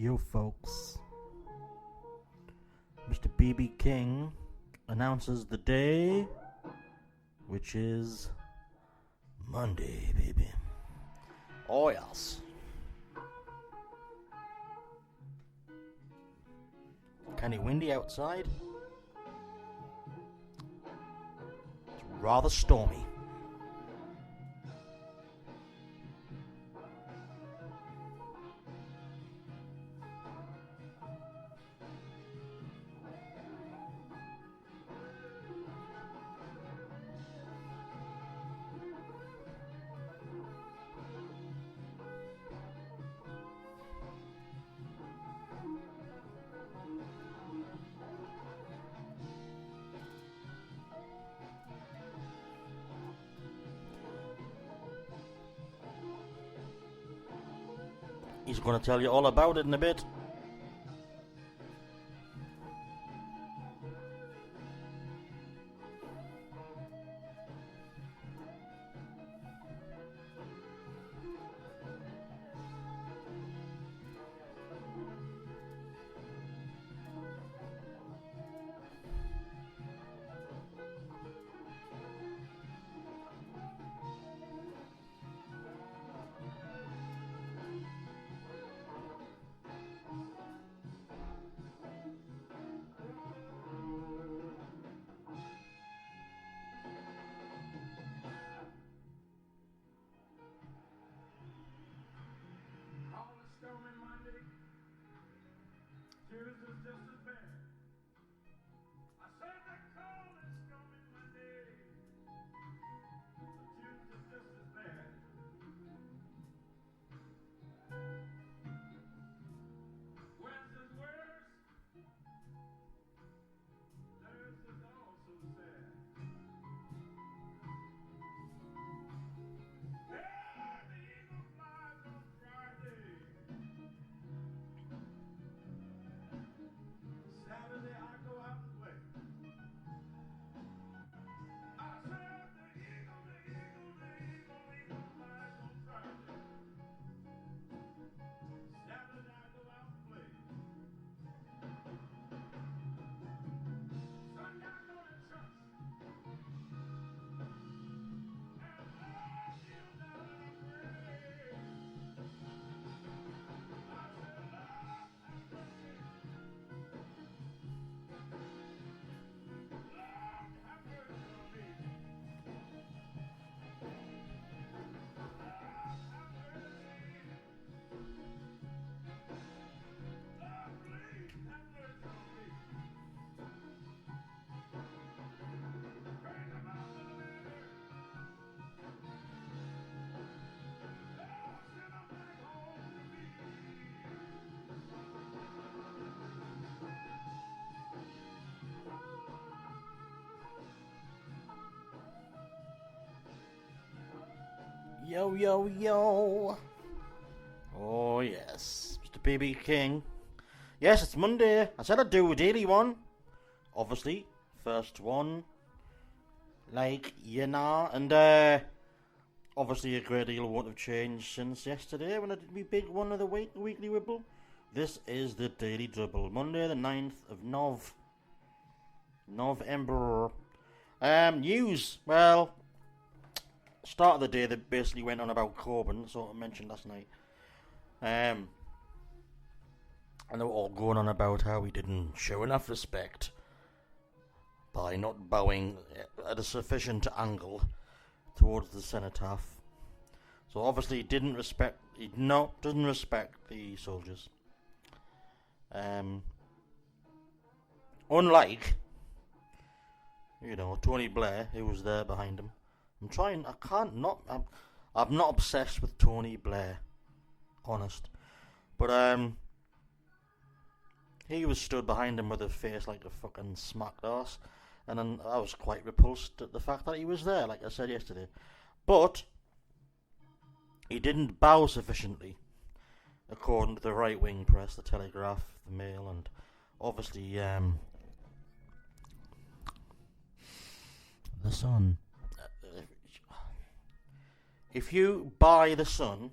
Yo, folks. Mr. BB King announces the day, which is Monday, baby. Oh, yes. Kinda windy outside. It's rather stormy. He's going to tell you all about it in a bit. Yo, yo, yo. Oh, yes. Mr. BB King. Yes, it's Monday. I said I'd do a daily one. Obviously. First one. Like, you know. And, obviously a great deal won't have changed since yesterday when I did my big one of the week, the Weekly Dribble. This is the Daily Dribble. Monday the 9th of November. News. Well, start of the day that basically went on about Corbyn, so I mentioned last night. And they were all going on about how he didn't show enough respect by not bowing at a sufficient angle towards the cenotaph. So obviously he doesn't respect the soldiers. Unlike, Tony Blair, who was there behind him. I'm not obsessed with Tony Blair, honest. But, he was stood behind him with a face like a fucking smacked arse. And then I was quite repulsed at the fact that he was there, like I said yesterday. But he didn't bow sufficiently, according to the right-wing press, the Telegraph, the Mail, and obviously, the Sun. If you buy the Sun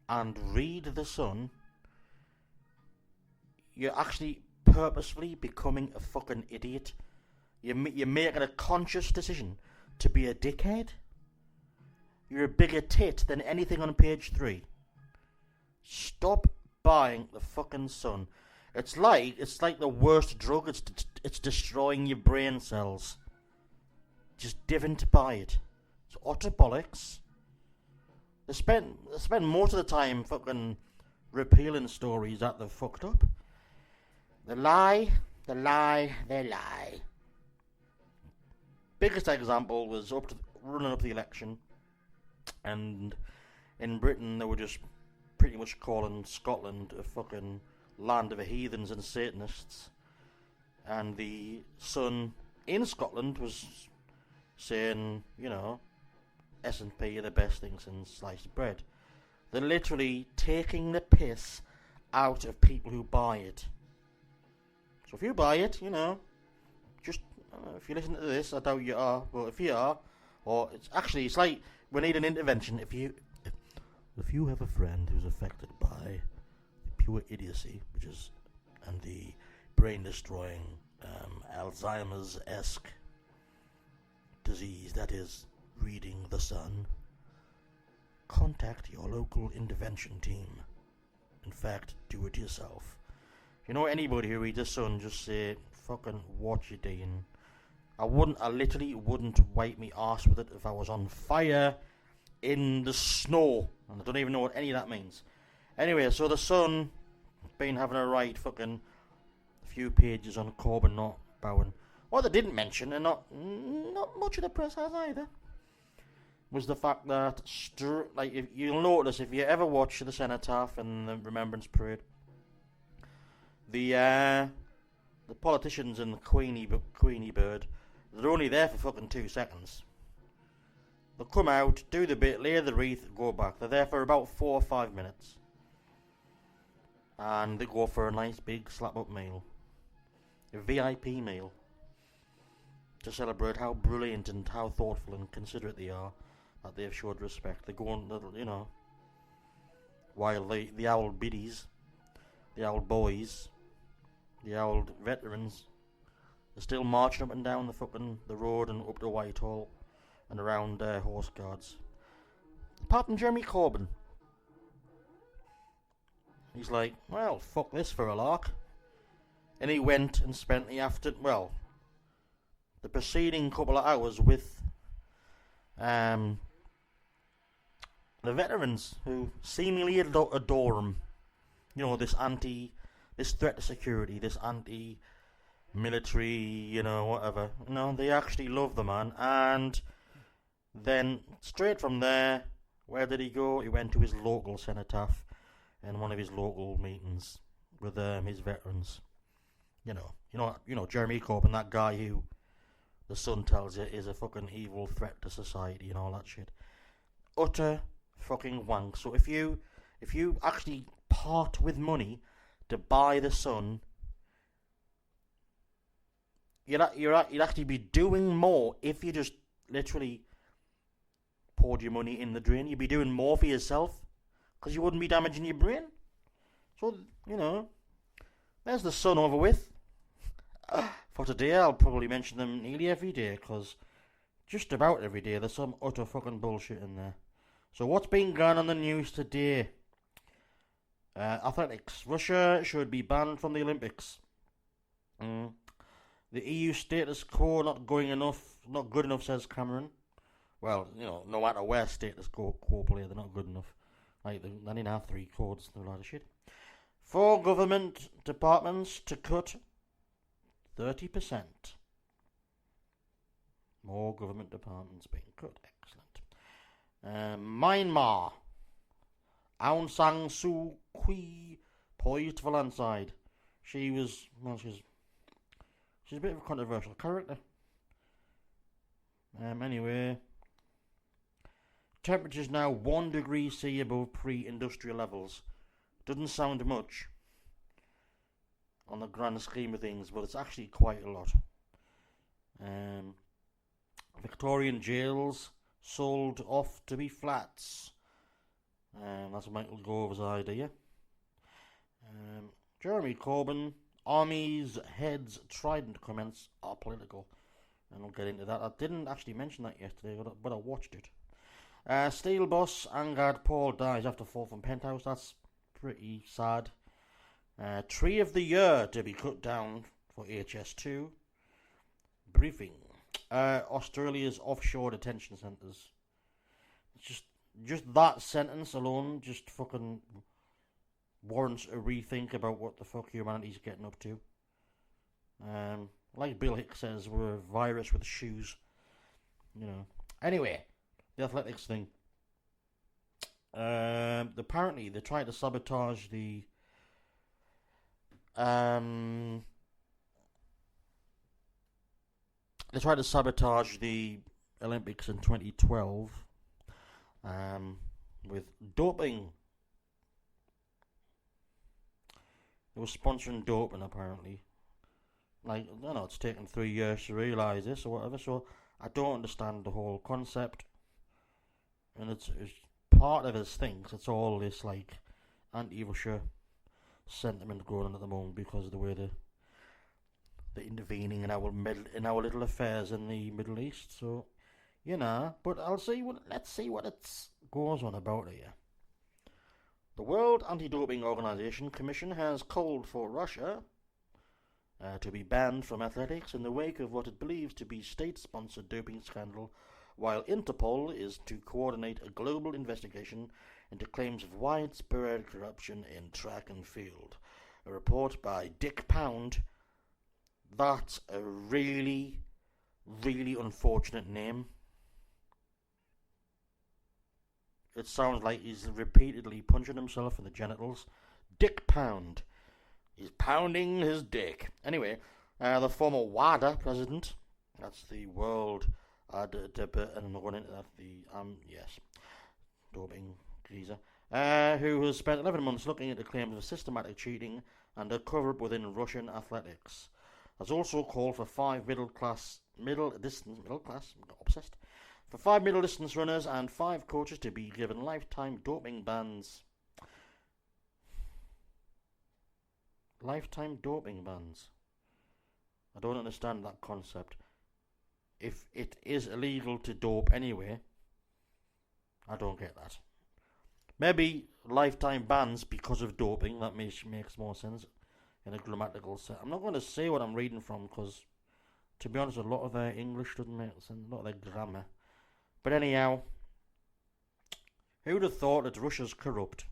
and read the Sun, you're actually purposefully becoming a fucking idiot. You're making a conscious decision to be a dickhead. You're a bigger tit than anything on page 3. Stop buying the fucking Sun. It's like the worst drug. It's destroying your brain cells. Just didn't buy it. It's utter bollocks. They spend most of the time fucking repealing stories that they've fucked up. They lie. Biggest example was running up the election, and in Britain they were just pretty much calling Scotland a fucking land of heathens and Satanists, and the Sun in Scotland was saying, S&P are the best thing since sliced bread. They're literally taking the piss out of people who buy it. So if you buy it, just if you listen to this, I doubt you are, but if you are, or it's like we need an intervention. If you have a friend who's affected by pure idiocy, and the brain destroying Alzheimer's-esque disease that is reading the Sun, contact your local intervention team. In fact, do it yourself. If you know anybody who reads the Sun, just say, fucking what you doing. I literally wouldn't wipe me arse with it if I was on fire in the snow. And I don't even know what any of that means. Anyway, so the Sun been having a right fucking few pages on Corbyn not bowing. What they didn't mention, and not much of the press has either, was the fact that, if you'll notice if you ever watch the Cenotaph and the Remembrance Parade, the politicians and the Queenie Bird, they're only there for fucking 2 seconds. They'll come out, do the bit, lay the wreath, go back. They're there for about 4 or 5 minutes. And they go for a nice big slap-up meal. A VIP meal. To celebrate how brilliant and how thoughtful and considerate they are. That they've showed respect. They go on, while the old biddies, the old boys, the old veterans, they're still marching up and down the road and up to Whitehall and around Horse Guards. Apart from Jeremy Corbyn. He's like, well, fuck this for a lark. And he went and spent the preceding couple of hours with the veterans who seemingly adore him. This threat to security, this anti-military, whatever. They actually love the man. And then, straight from there, where did he go? He went to his local cenotaph and one of his local meetings with his veterans. Jeremy Corbyn, that guy who the Sun tells you is a fucking evil threat to society and all that shit. Utter fucking wank. So if you actually part with money to buy the Sun, you'd actually be doing more if you just literally poured your money in the drain. You'd be doing more for yourself because you wouldn't be damaging your brain. So, there's the Sun over with. For today, I'll probably mention them nearly every day because just about every day there's some utter fucking bullshit in there. So what's been going on the news today? Athletics. Russia should be banned from the Olympics. The EU status quo not good enough, says Cameron. Well, no matter where status quo play, they're not good enough. Like, they didn't have 3 codes, they're a lot of shit. 4 government departments to cut 30%. More government departments being cut. Excellent. Myanmar. Aung San Suu Kyi poised for landslide. She's a bit of a controversial character. Anyway, temperatures now 1 degree C above pre-industrial levels. Doesn't sound much on the grand scheme of things, but it's actually quite a lot. Victorian jails sold off to be flats. That's Michael Gove's idea. Jeremy Corbyn, Army's heads trident comments are political. And I'll get into that. I didn't actually mention that yesterday, but I watched it. Steel boss Angad Paul dies after fall from penthouse. That's pretty sad. Tree of the year to be cut down for HS2. Briefing. Australia's offshore detention centres. Just that sentence alone just fucking warrants a rethink about what the fuck humanity's getting up to. Like Bill Hicks says, we're a virus with shoes. You know. Anyway, the athletics thing. Apparently, they tried to sabotage the. They tried to sabotage the Olympics in 2012 with doping. They were sponsoring doping, apparently. Like, I know it's taken 3 years to realise this or whatever, so I don't understand the whole concept. And it's part of his things. It's all this, like, anti-Russia sentiment going on at the moment because of the way they're intervening in our little affairs in the Middle East. So, you know, but let's see what it goes on about here. The World Anti-Doping Organization Commission has called for Russia to be banned from athletics in the wake of what it believes to be state-sponsored doping scandal, while Interpol is to coordinate a global investigation into claims of widespread corruption in track and field. A report by Dick Pound. That's a really, really unfortunate name. It sounds like he's repeatedly punching himself in the genitals. Dick Pound. He's pounding his dick. Anyway, the former WADA president, that's the World and I'm not going into that, doping geezer, who has spent 11 months looking into claims of systematic cheating and a cover-up within Russian athletics. Has also called for 5 middle distance runners and 5 coaches to be given lifetime doping bans. Lifetime doping bans. I don't understand that concept. If it is illegal to dope anyway, I don't get that. Maybe lifetime bans because of doping, that makes more sense in a grammatical sense. I'm not going to say what I'm reading from because, to be honest, a lot of their English doesn't make sense, a lot of their grammar. But anyhow, who'd have thought that Russia's corrupt?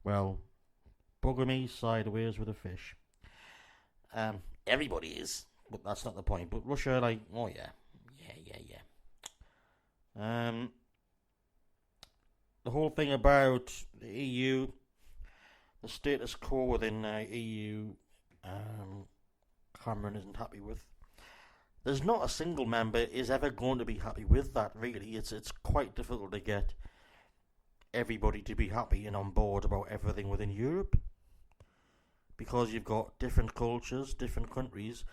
Well, bugger me sideways with a fish. Everybody is, but that's not the point. But Russia, like, oh yeah. The whole thing about the EU, the status quo within EU, Cameron isn't happy with. There's not a single member is ever going to be happy with that, really. It's quite difficult to get everybody to be happy and on board about everything within Europe, because you've got different cultures, different countries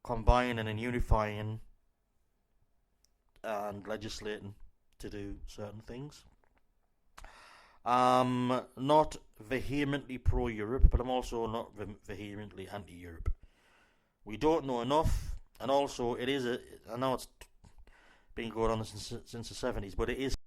combining and unifying and legislating to do certain things. I'm not vehemently pro-Europe, but I'm also not vehemently anti-Europe. We don't know enough, and also it is I know it's been going on since the 70s, but it is